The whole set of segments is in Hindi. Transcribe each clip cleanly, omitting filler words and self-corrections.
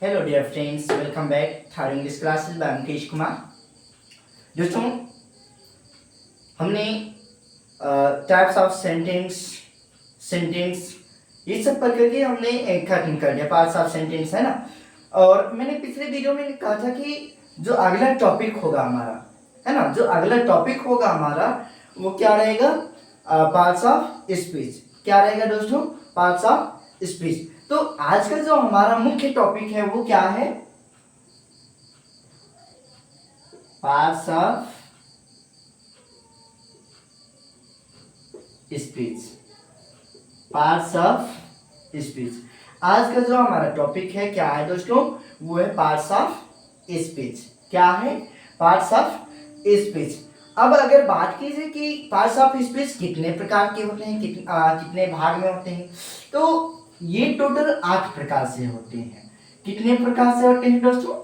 Hello dear friends, welcome back थार English classes by Mukesh Kumar. दोस्तों, हमने टाइप्स ऑफ सेंटेंस ये सब पढ़ करके हमने खत्म कर दिया। पार्ट्स ऑफ सेंटेंस है ना। और मैंने पिछले वीडियो में कहा था कि जो अगला टॉपिक होगा हमारा, है ना, जो अगला टॉपिक होगा हमारा वो क्या रहेगा? Parts of speech. क्या रहेगा दोस्तों? Parts of speech. तो आज का जो हमारा मुख्य टॉपिक है वो क्या है? Parts of speech. Parts of speech. आज का जो हमारा टॉपिक है क्या है दोस्तों? वो है पार्ट्स ऑफ स्पीच। क्या है? Parts of speech. अब अगर बात कीजिए कि पार्ट्स ऑफ स्पीच कितने प्रकार के होते हैं, कितने भाग में होते हैं, तो ये टोटल 8 प्रकार से होते हैं। कितने प्रकार से होते हैं दोस्तों?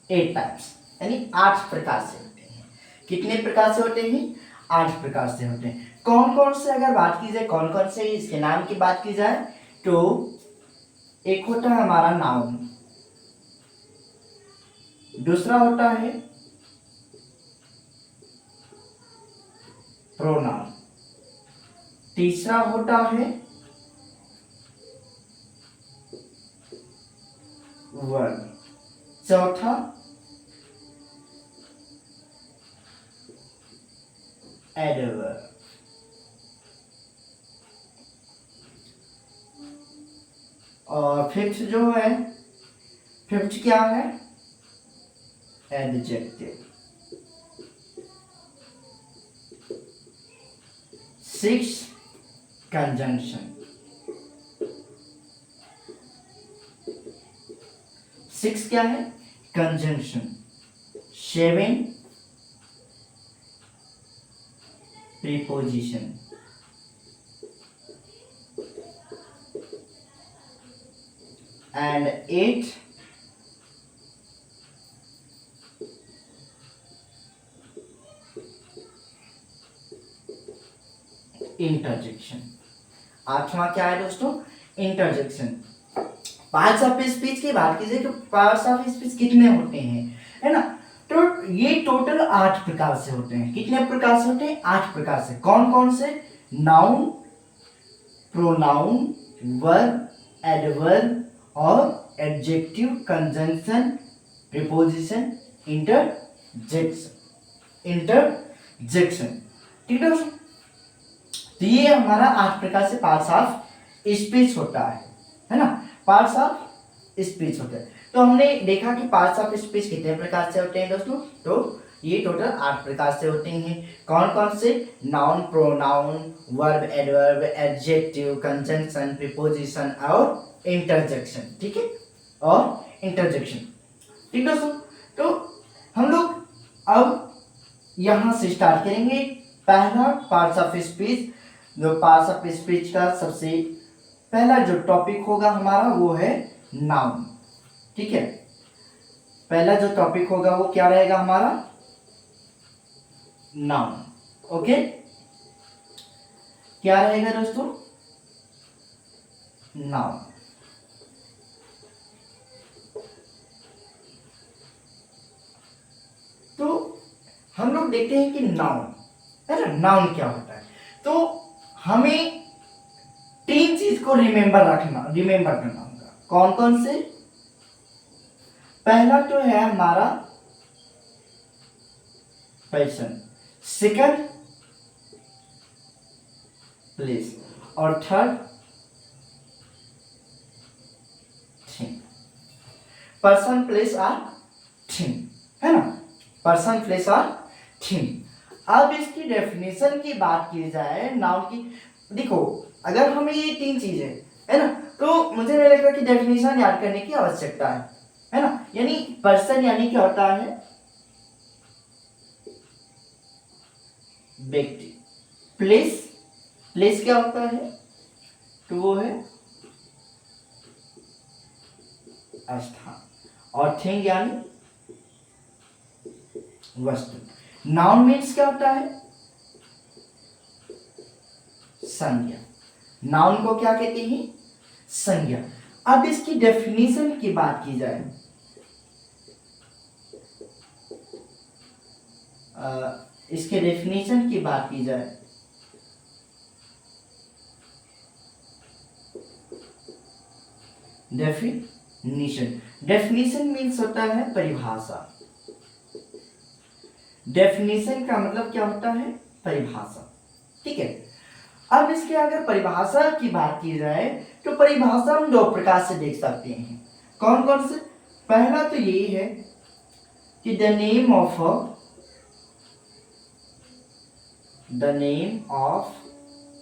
8 टाइप्स, यानी 8 प्रकार से होते हैं। कितने प्रकार से होते हैं? 8 प्रकार से होते हैं। कौन कौन से अगर बात की जाए, कौन कौन से इसके नाम की बात की जाए तो एक होता है हमारा नाउन, दूसरा होता है प्रोनाउन, तीसरा होता है वर्ब, चौथा एडवर्ब, और फिफ्थ जो है, फिफ्थ क्या है? एडजेक्टिव। Six conjunction. सिक्स क्या है? Conjunction. Seven preposition. And 8 interjection. आठवां क्या है दोस्तों? इंटरजेक्शन। पार्ट्स ऑफ स्पीच की बात कीजिए तो पार्ट्स ऑफ स्पीच कितने होते हैं, है ना? तो ये टोटल 8 प्रकार से होते हैं। कितने प्रकार से होते हैं? 8 प्रकार से। कौन कौन से? नाउन, प्रोनाउन, वर्ब, एडवर्ब और एडजेक्टिव, कंजंक्शन, प्रीपोजिशन, इंटरजेक्शन। ठीक है दोस्तों? तो ये हमारा 8 प्रकार से पार्ट्स ऑफ स्पीच होता है ना? पार्ट्स ऑफ स्पीच होते हैं। तो हमने देखा कि पार्ट्स ऑफ स्पीच कितने प्रकार से होते हैं दोस्तों? तो ये टोटल 8 प्रकार से होते हैं। कौन कौन से? Noun, pronoun, verb, adverb, adjective, conjunction, preposition और इंटरजेक्शन। ठीक है? और इंटरजेक्शन। ठीक दोस्तों? तो हम लोग अब यहां से स्टार्ट करेंगे पहला पार्ट्स ऑफ स्पीच। जो पार्ट्स ऑफ स्पीच का सबसे पहला जो टॉपिक होगा हमारा वो है नाउन। ठीक है? पहला जो टॉपिक होगा वो क्या रहेगा हमारा? नाउन। ओके, क्या रहेगा दोस्तों? नाउन। तो हम लोग देखते हैं कि नाउन, है ना, नाउन क्या होता है। तो हमें 3 चीज को रिमेंबर करना होगा। कौन कौन से? पहला तो है हमारा पर्सन, सेकंड प्लेस और थर्ड थिंग। पर्सन, प्लेस और थिंग, है ना? पर्सन, प्लेस और थिंग। अब इसकी डेफिनेशन की बात की जाए नाउन की, देखो अगर हमें ये 3 चीजें, है ना, तो मुझे नहीं लगता कि डेफिनेशन याद करने की आवश्यकता है ना? यानी पर्सन यानी क्या होता है? व्यक्ति। प्लेस, प्लेस क्या होता है? तो वो है स्थान। और थिंग यानी वस्तु। नाउन मीन्स क्या होता है? संज्ञा। नाउन को क्या कहते हैं? संज्ञा। अब इसकी डेफिनेशन की बात की जाए, इसके डेफिनेशन की बात की जाए, डेफिनेशन, डेफिनेशन मीन्स होता है परिभाषा। डेफिनेशन का मतलब क्या होता है? परिभाषा। ठीक है, अब इसके अगर परिभाषा की बात की जाए तो परिभाषा हम दो प्रकार से देख सकते हैं। कौन कौन से? पहला तो यही है कि the name of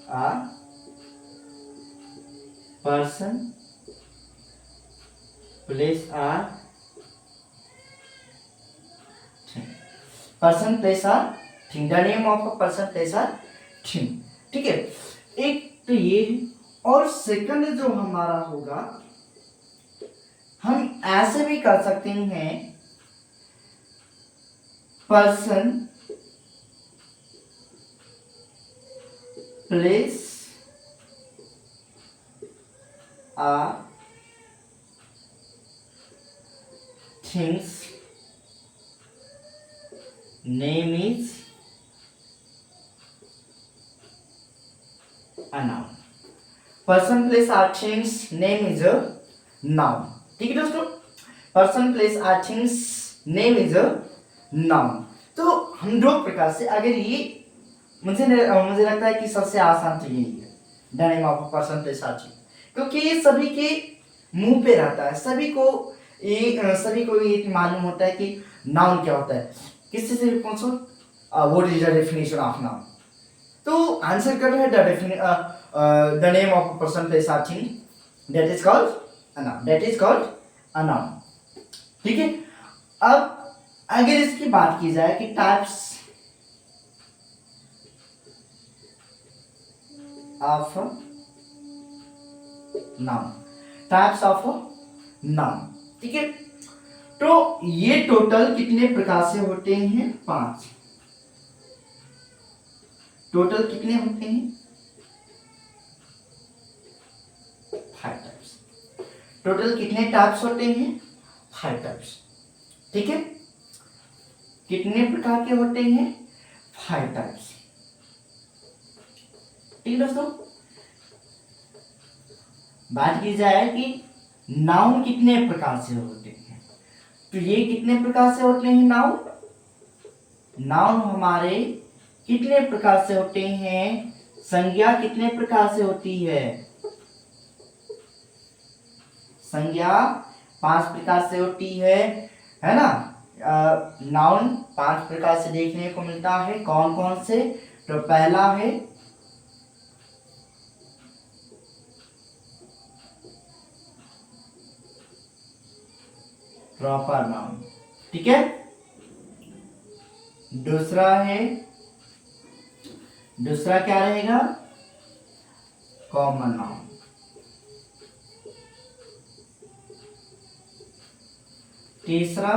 a person, place or, person place or thing, the name of a person place or thing. ठीक है, एक तो ये है। और सेकंड जो हमारा होगा, हम ऐसे भी कर सकते हैं, person place or things name is a noun। Person place or things name is a noun. ठीक है दोस्तों, person place or things name is a noun. तो हम दो प्रकार से, अगर ये मुझे लगता है कि सबसे आसान तो यही है, the name of person place or thing, क्योंकि ये सभी के मुंह पे रहता है, सभी को ये मालूम होता है कि नाउन क्या होता है। किसी से भी पूछो what is the definition of noun, तो आंसर कर रहा है the name of a person place or thing, that is called a noun, that is called a noun. ठीक है, अब अगर इसकी बात की जाए कि types of noun, types of noun. ठीक है, तो ये टोटल कितने प्रकार से होते हैं? 5। टोटल कितने होते हैं? 5 टाइप्स। टोटल कितने टाइप्स होते हैं? 5 टाइप्स। ठीक है, कितने प्रकार के होते हैं? 5 टाइप्स। ठीक है दोस्तों, बात की जाए कि नाउन कितने प्रकार से होते हैं, तो ये कितने प्रकार से होते हैं नाउन? नाउन हमारे कितने प्रकार से होते हैं? संज्ञा कितने प्रकार से होती है? संज्ञा 5 प्रकार से होती है ना। नाउन 5 प्रकार से देखने को मिलता है। कौन कौन से? तो पहला है प्रॉपर नाउन। ठीक है, दूसरा क्या रहेगा? Common noun. तीसरा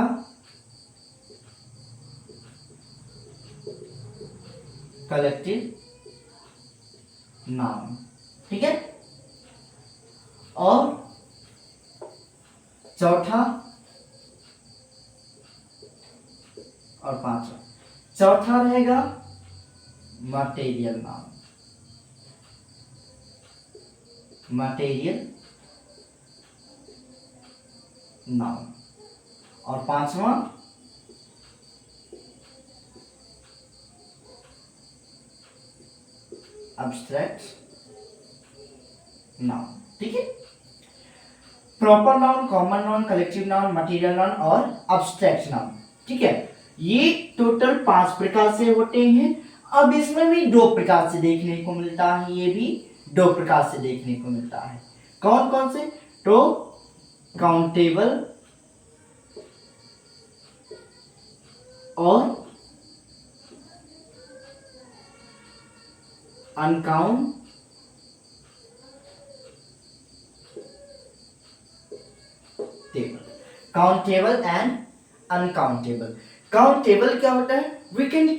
कलेक्टिव नाउन। ठीक है, और चौथा और पांचवा, चौथा रहेगा मटेरियल नाउन। मटेरियल नाउन, और पांचवा अब्स्ट्रैक्ट नाउन। ठीक है, proper noun, common noun, collective noun, material noun और अब्स्ट्रैक्ट नाउन। ठीक है, ये टोटल 5 प्रकार से होते हैं। अब इसमें भी 2 प्रकार से देखने को मिलता है, ये भी 2 प्रकार से देखने को मिलता है। कौन कौन से? तो काउंटेबल और uncountable. Countable and uncountable. Countable क्या होता है? We can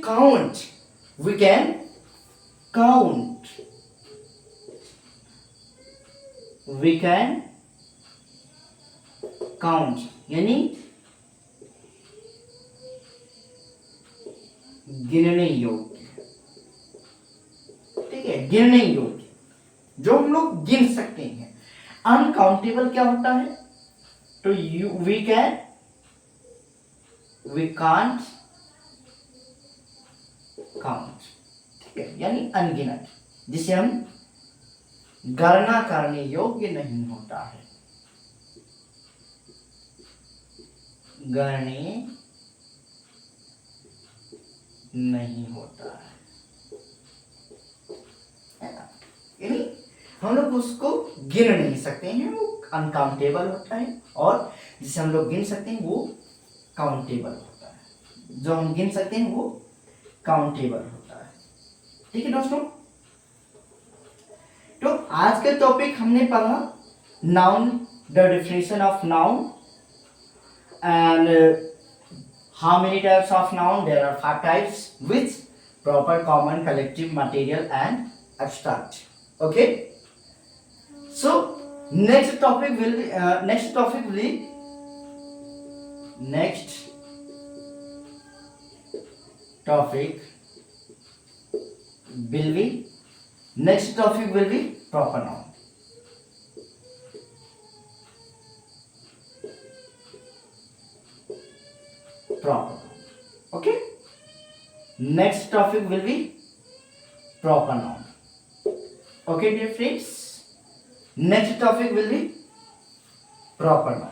count we can count, यानी गिनने योग्य, ठीक है, गिनने योग्य, जो हम लोग गिन सकते हैं। अनकाउंटेबल क्या होता है? तो वी कांट काउंट, ठीक है, यानी अनगिनत, जिसे हम गणना करने योग्य नहीं होता है, गणने नहीं होता है ना, यानी हम लोग उसको गिन नहीं सकते हैं, वो अनकाउंटेबल होता है, और जिसे हम लोग गिन सकते हैं वो काउंटेबल होता है, जो हम गिन सकते हैं वो काउंटेबल होता है। ठीक है दोस्तों, तो आज के टॉपिक हमने पढ़ा noun, the definition of noun, and how many types of noun? There are 5 types, which proper, common, collective, material and abstract. Okay, so next topic will be next topic will be proper noun. Proper. Okay, next topic will be proper noun. Okay dear friends, next topic will be proper noun.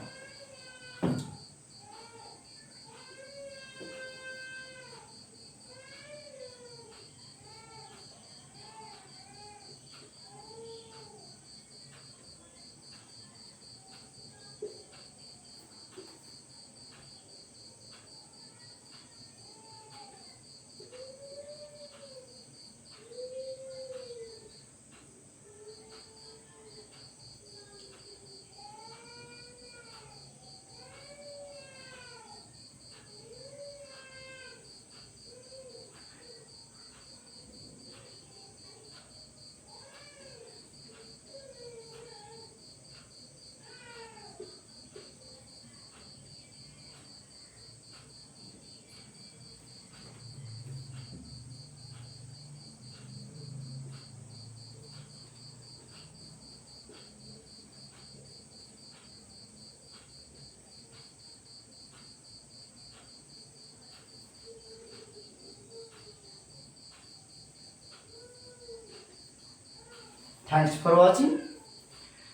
Thanks for watching.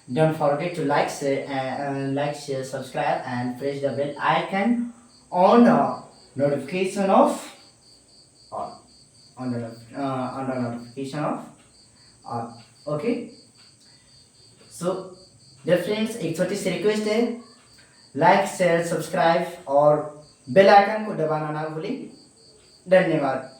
Don't forget to share, subscribe, and press the bell icon on the notification of on the notification of okay. So dear friends, एक छोटी सी रिक्वेस्ट है, लाइक शेयर सब्सक्राइब और बेल आइकन को दबाना ना भूलें। धन्यवाद।